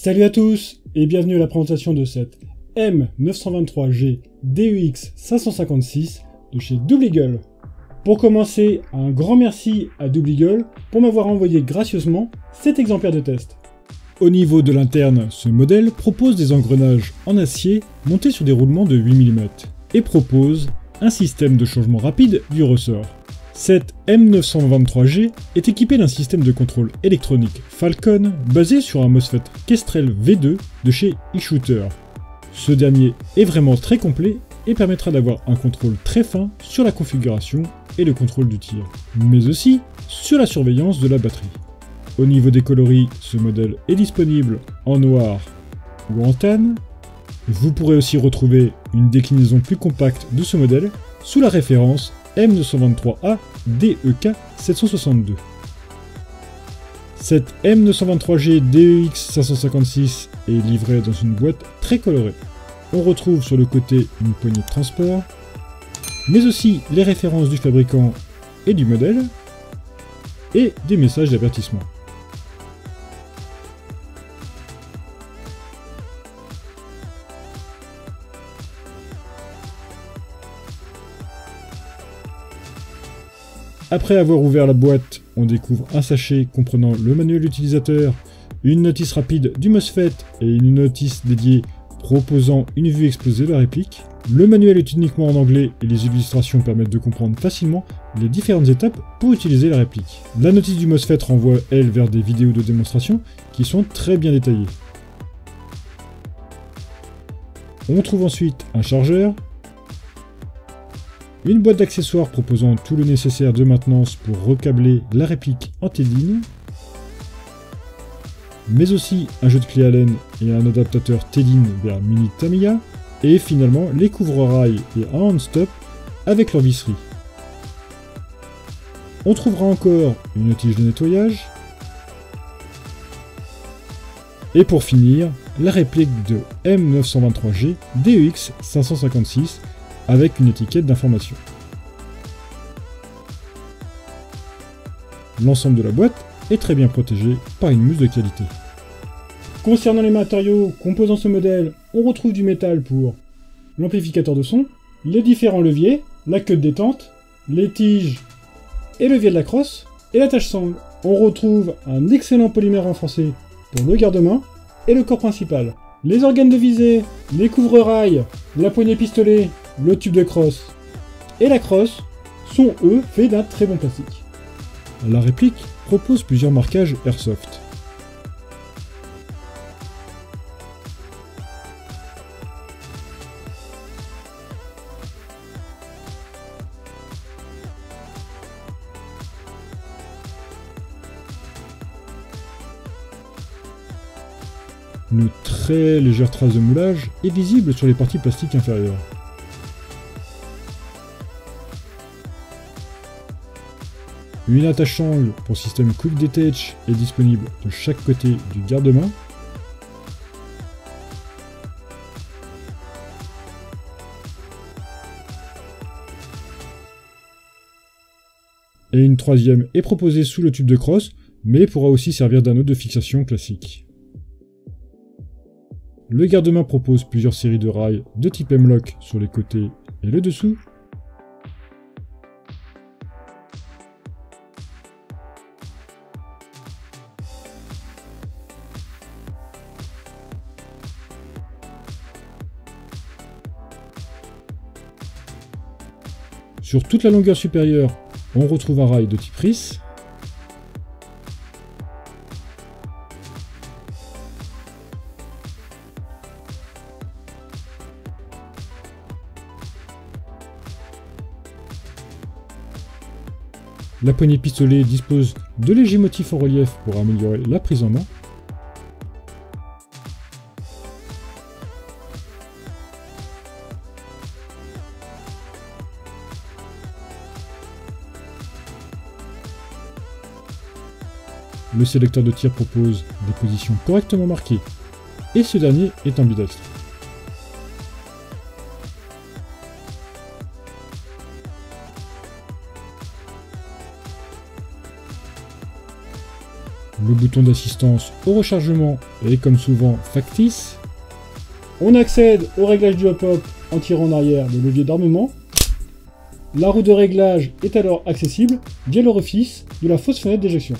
Salut à tous et bienvenue à la présentation de cette M923G DEX 556 de chez Double Eagle. Pour commencer, un grand merci à Double Eagle pour m'avoir envoyé gracieusement cet exemplaire de test. Au niveau de l'interne, ce modèle propose des engrenages en acier montés sur des roulements de 8 mm et propose un système de changement rapide du ressort. Cette M923G est équipée d'un système de contrôle électronique Falcon basé sur un MOSFET Kestrel V2 de chez eShooter. Ce dernier est vraiment très complet et permettra d'avoir un contrôle très fin sur la configuration et le contrôle du tir, mais aussi sur la surveillance de la batterie. Au niveau des coloris, ce modèle est disponible en noir ou en tan. Vous pourrez aussi retrouver une déclinaison plus compacte de ce modèle sous la référence M923A DEK 762. Cette M923G DEX 556 est livrée dans une boîte très colorée. On retrouve sur le côté une poignée de transport, mais aussi les références du fabricant et du modèle, et des messages d'avertissement. Après avoir ouvert la boîte, on découvre un sachet comprenant le manuel utilisateur, une notice rapide du MOSFET et une notice dédiée proposant une vue exposée de la réplique. Le manuel est uniquement en anglais et les illustrations permettent de comprendre facilement les différentes étapes pour utiliser la réplique. La notice du MOSFET renvoie, elle, vers des vidéos de démonstration qui sont très bien détaillées. On trouve ensuite un chargeur, une boîte d'accessoires proposant tout le nécessaire de maintenance pour recabler la réplique en T-DIN, mais aussi un jeu de clé Allen et un adaptateur T-DIN vers Mini Tamiya, et finalement les couvre-rails et un hand-stop avec leur visserie. On trouvera encore une tige de nettoyage, et pour finir, la réplique de M923G DEX 556 avec une étiquette d'information. L'ensemble de la boîte est très bien protégé par une mousse de qualité. Concernant les matériaux composant ce modèle, on retrouve du métal pour l'amplificateur de son, les différents leviers, la queue de détente, les tiges et levier de la crosse, et l'attache sangle. On retrouve un excellent polymère renforcé pour le garde-main et le corps principal. Les organes de visée, les couvre-rails, la poignée pistolet, le tube de crosse et la crosse sont eux faits d'un très bon plastique. La réplique propose plusieurs marquages airsoft. Une très légère trace de moulage est visible sur les parties plastiques inférieures. Une attache sangle pour système Quick Detach est disponible de chaque côté du garde-main. Et une troisième est proposée sous le tube de crosse, mais pourra aussi servir d'anneau de fixation classique. Le garde-main propose plusieurs séries de rails de type M-LOK sur les côtés et le dessous. Sur toute la longueur supérieure, on retrouve un rail de type RIS. La poignée pistolet dispose de légers motifs en relief pour améliorer la prise en main. Le sélecteur de tir propose des positions correctement marquées, et ce dernier est ambidextre. Le bouton d'assistance au rechargement est comme souvent factice. On accède au réglage du hop-hop en tirant en arrière le levier d'armement. La roue de réglage est alors accessible via l'orifice de la fausse fenêtre d'éjection.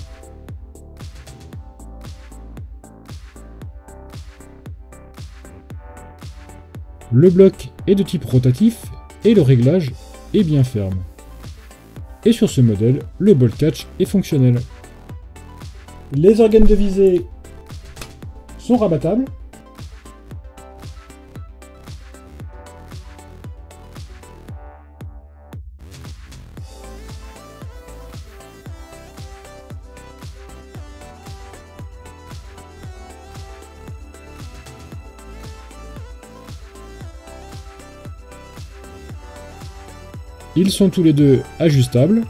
Le bloc est de type rotatif et le réglage est bien ferme. Et sur ce modèle, le bolt catch est fonctionnel. Les organes de visée sont rabattables. Ils sont tous les deux ajustables.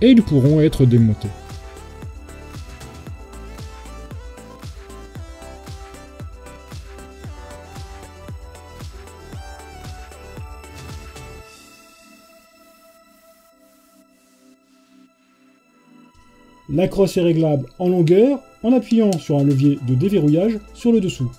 Et ils pourront être démontés. La crosse est réglable en longueur en appuyant sur un levier de déverrouillage sur le dessous.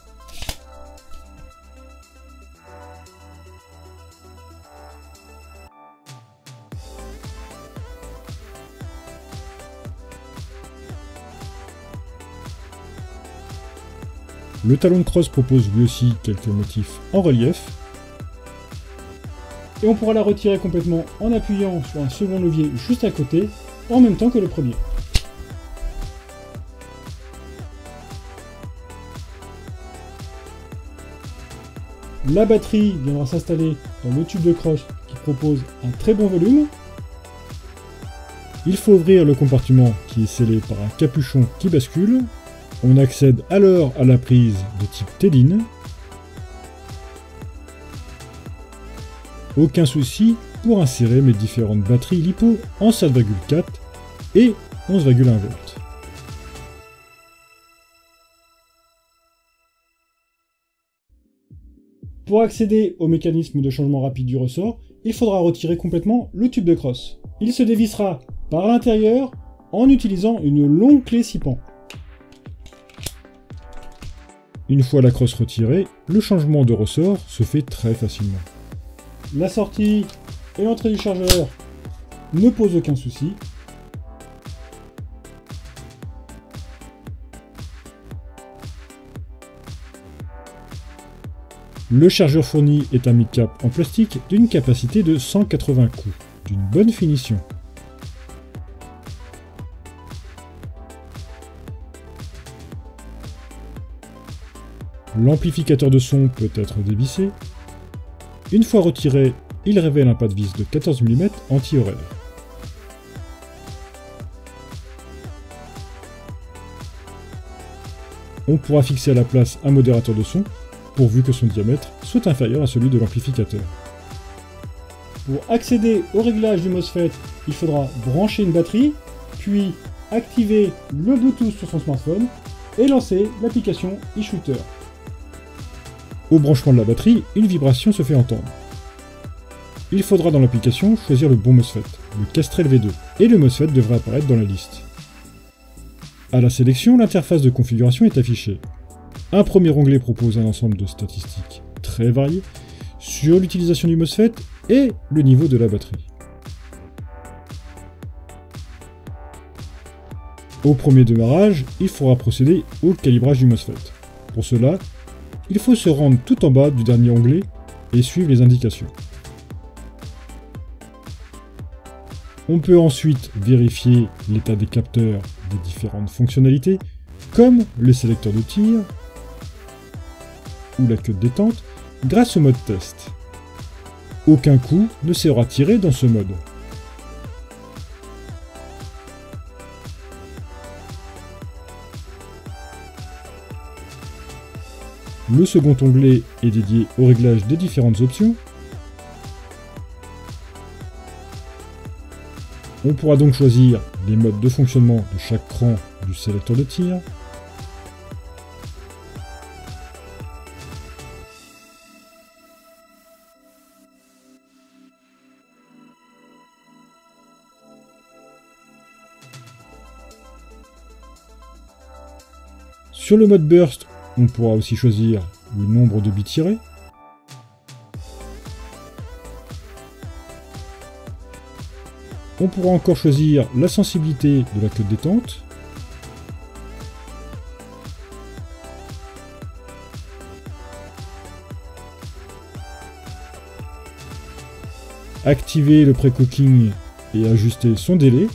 Le talon de crosse propose lui aussi quelques motifs en relief. Et on pourra la retirer complètement en appuyant sur un second levier juste à côté, en même temps que le premier. La batterie viendra s'installer dans le tube de crosse qui propose un très bon volume. Il faut ouvrir le compartiment qui est scellé par un capuchon qui bascule. On accède alors à la prise de type Téline. Aucun souci pour insérer mes différentes batteries LiPo en 7,4 et 11,1 volts. Pour accéder au mécanisme de changement rapide du ressort, il faudra retirer complètement le tube de crosse. Il se dévissera par l'intérieur en utilisant une longue clé 6 pans. Une fois la crosse retirée, le changement de ressort se fait très facilement. La sortie et l'entrée du chargeur ne posent aucun souci. Le chargeur fourni est un mid-cap en plastique d'une capacité de 180 coups, d'une bonne finition. L'amplificateur de son peut être dévissé. Une fois retiré, il révèle un pas de vis de 14 mm anti-horaire. On pourra fixer à la place un modérateur de son, pourvu que son diamètre soit inférieur à celui de l'amplificateur. Pour accéder au réglage du MOSFET, il faudra brancher une batterie, puis activer le Bluetooth sur son smartphone et lancer l'application eShooter. Au branchement de la batterie, une vibration se fait entendre. Il faudra dans l'application choisir le bon MOSFET, le Kestrel V2, et le MOSFET devra apparaître dans la liste. À la sélection, l'interface de configuration est affichée. Un premier onglet propose un ensemble de statistiques très variées sur l'utilisation du MOSFET et le niveau de la batterie. Au premier démarrage, il faudra procéder au calibrage du MOSFET. Pour cela, il faut se rendre tout en bas du dernier onglet et suivre les indications. On peut ensuite vérifier l'état des capteurs des différentes fonctionnalités, comme le sélecteur de tir ou la queue de détente, grâce au mode test. Aucun coup ne sera tiré dans ce mode. Le second onglet est dédié au réglage des différentes options. On pourra donc choisir les modes de fonctionnement de chaque cran du sélecteur de tir. Sur le mode burst, on pourra aussi choisir le nombre de billes tirés. On pourra encore choisir la sensibilité de la queue de détente. Activer le pré-cooking et ajuster son délai.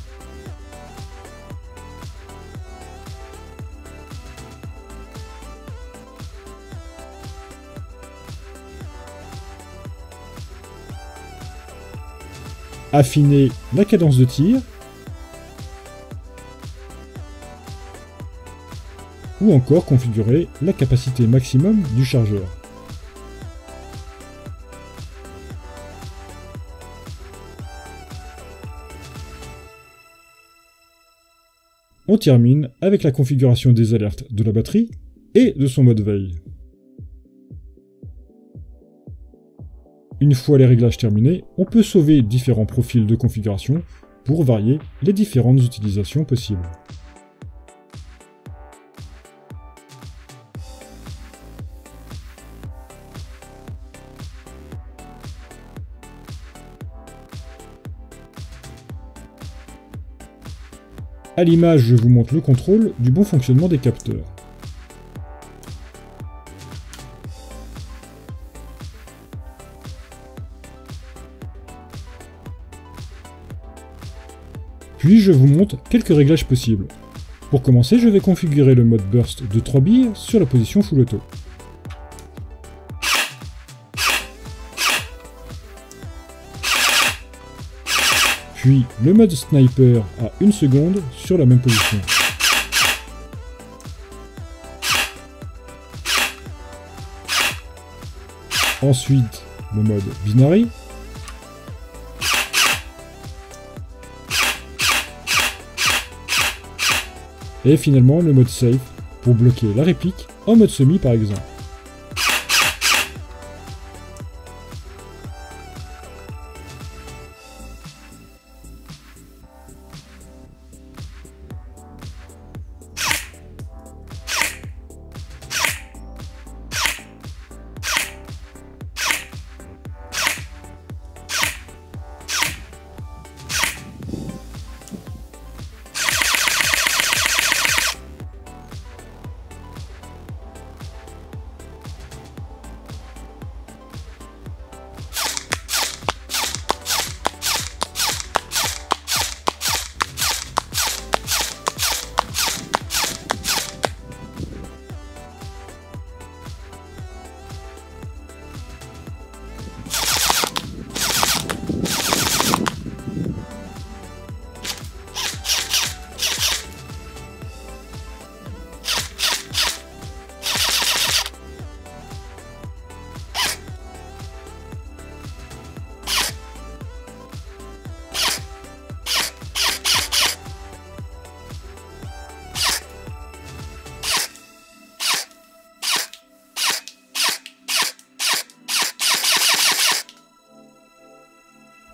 Affiner la cadence de tir. Ou encore configurer la capacité maximum du chargeur. On termine avec la configuration des alertes de la batterie et de son mode veille. Une fois les réglages terminés, on peut sauver différents profils de configuration pour varier les différentes utilisations possibles. À l'image, je vous montre le contrôle du bon fonctionnement des capteurs. Puis je vous montre quelques réglages possibles. Pour commencer, je vais configurer le mode burst de 3 billes sur la position full auto. Puis le mode sniper à 1 seconde sur la même position. Ensuite, le mode binary. Et finalement, le mode safe pour bloquer la réplique en mode semi par exemple.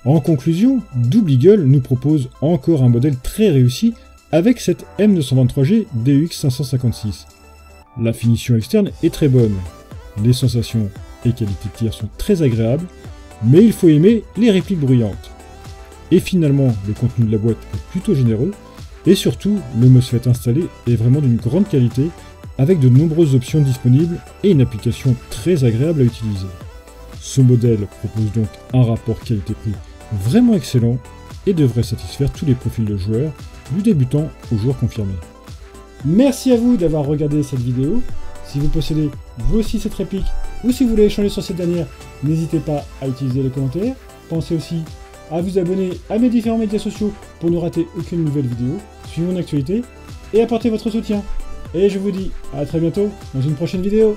En conclusion, Double Eagle nous propose encore un modèle très réussi avec cette M923G DEX 556. La finition externe est très bonne, les sensations et qualité de tir sont très agréables, mais il faut aimer les répliques bruyantes. Et finalement, le contenu de la boîte est plutôt généreux, et surtout, le MOSFET installé est vraiment d'une grande qualité, avec de nombreuses options disponibles et une application très agréable à utiliser. Ce modèle propose donc un rapport qualité-prix vraiment excellent et devrait satisfaire tous les profils de joueurs, du débutant au joueur confirmé. Merci à vous d'avoir regardé cette vidéo. Si vous possédez vous aussi cette réplique ou si vous voulez échanger sur cette dernière, n'hésitez pas à utiliser les commentaires. Pensez aussi à vous abonner à mes différents médias sociaux pour ne rater aucune nouvelle vidéo, suivre mon actualité et apporter votre soutien. Et je vous dis à très bientôt dans une prochaine vidéo.